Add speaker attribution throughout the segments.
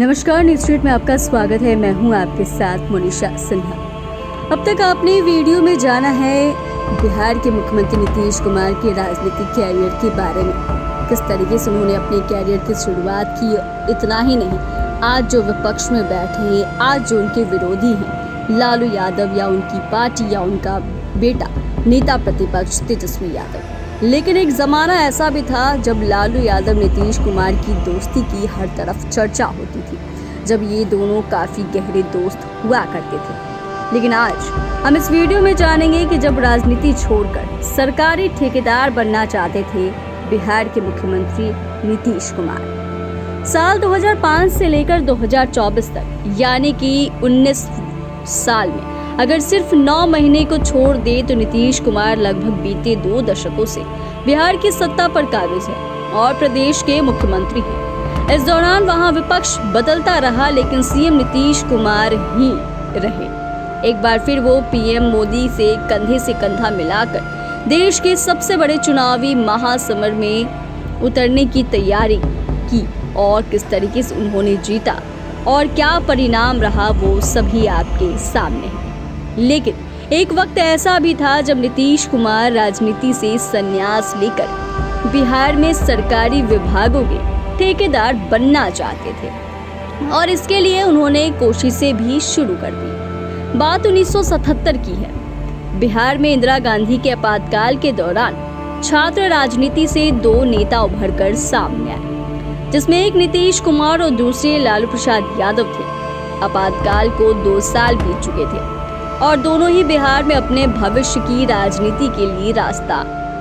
Speaker 1: नमस्कार, news street में आपका स्वागत है। मैं हूं आपके साथ मोनिशा सिन्हा। अब तक आपने वीडियो में जाना है बिहार के मुख्यमंत्री नीतीश कुमार के राजनीतिक कैरियर के बारे में, किस तरीके से उन्होंने अपने कैरियर की शुरुआत की। इतना ही नहीं, आज जो विपक्ष में बैठे हैं, आज जो उनके विरोधी हैं, लालू यादव या उनकी पार्टी या उनका बेटा नेता प्रतिपक्ष तेजस्वी यादव। लेकिन एक जमाना ऐसा भी था जब लालू यादव नीतीश कुमार की दोस्ती की हर तरफ चर्चा होती थी, जब ये दोनों काफी गहरे दोस्त हुआ करते थे। लेकिन आज हम इस वीडियो में जानेंगे कि जब राजनीति छोड़कर सरकारी ठेकेदार बनना चाहते थे बिहार के मुख्यमंत्री नीतीश कुमार, साल 2005 से लेकर 2024 तक यानी कि 19 साल में अगर सिर्फ 9 महीने को छोड़ दे तो नीतीश कुमार लगभग बीते 2 दशकों से बिहार की सत्ता पर काबिज है और प्रदेश के मुख्यमंत्री हैं। इस दौरान वहां विपक्ष बदलता रहा, लेकिन सीएम नीतीश कुमार ही रहे। एक बार फिर वो पीएम मोदी से कंधा मिलाकर देश के सबसे बड़े चुनावी महासमर में उतरने की तैयारी की, और किस तरीके से उन्होंने जीता और क्या परिणाम रहा वो सभी आपके सामने है। लेकिन एक वक्त ऐसा भी था जब नीतीश कुमार राजनीति से संन्यास लेकर बिहार में सरकारी विभागों के ठेकेदार बनना चाहते थे, और इसके लिए उन्होंने कोशिशें भी शुरू कर दी। बात 1977 की है। बिहार में इंदिरा गांधी के आपातकाल के दौरान छात्र राजनीति से 2 नेता उभरकर सामने आए, जिसमें एक नीतीश कुमार और दूसरे लालू प्रसाद यादव थे। आपातकाल को 2 साल बीत चुके थे और दोनों ही बिहार में अपने भविष्य की राजनीति के लिए रास्ता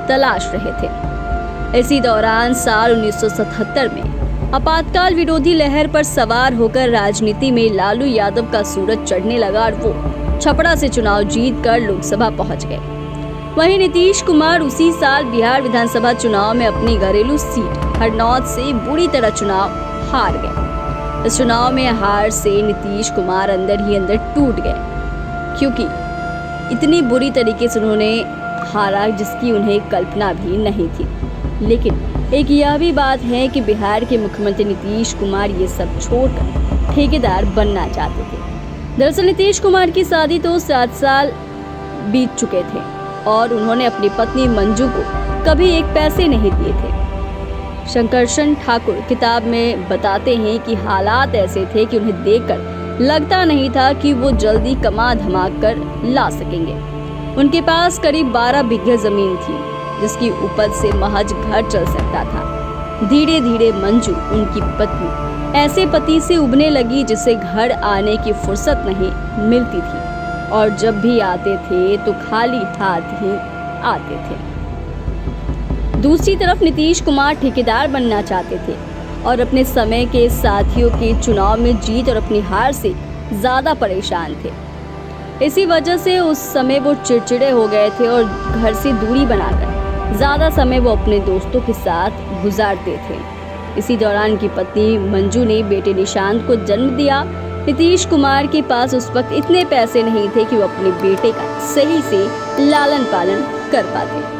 Speaker 1: तलाश रहे थे। इसी दौरान साल 1977 में आपातकाल विरोधी लहर पर सवार होकर राजनीति में लालू यादव का सूरज चढ़ने लगा और वो छपरा से चुनाव जीतकर लोकसभा पहुंच गए। वहीं नीतीश कुमार उसी साल बिहार विधानसभा चुनाव में अपनी घरेलू सीट हरनौत से बुरी तरह चुनाव हार गए। इस चुनाव में हार से नीतीश कुमार अंदर ही अंदर टूट गए, क्योंकि इतनी बुरी तरीके से उन्होंने हारा जिसकी उन्हें कल्पना भी नहीं थी। लेकिन एक यह भी बात है कि बिहार के मुख्यमंत्री नीतीश कुमार ये सब छोड़कर ठेकेदार बनना चाहते थे। दरअसल नीतीश कुमार की शादी तो 7 साल बीत चुके थे और उन्होंने अपनी पत्नी मंजू को कभी 1 पैसे नहीं दिए थे। शंकरशन ठाकुर किताब में बताते हैं कि हालात ऐसे थे कि उन्हें देखकर लगता नहीं था कि वो जल्दी कमा धमा कर ला सकेंगे। उनके पास करीब 12 बीघे जमीन थी, जिसकी उपज से महज घर चल सकता था। धीरे धीरे मंजू, उनकी पत्नी, ऐसे पति से उबने लगी जिसे घर आने की फुर्सत नहीं मिलती थी, और जब भी आते थे तो खाली हाथ ही आते थे। दूसरी तरफ नीतीश कुमार ठेकेदार बनना चाहते थे और अपने समय के साथियों के चुनाव में जीत और अपनी हार से ज्यादा परेशान थे। इसी वजह से उस समय वो चिड़चिड़े हो गए थे और घर से दूरी बनाकर ज्यादा समय वो अपने दोस्तों के साथ गुजारते थे। इसी दौरान उनकी पत्नी मंजू ने बेटे निशांत को जन्म दिया। नीतीश कुमार के पास उस वक्त इतने पैसे नहीं थे कि वो अपने बेटे का सही से लालन पालन कर पाते।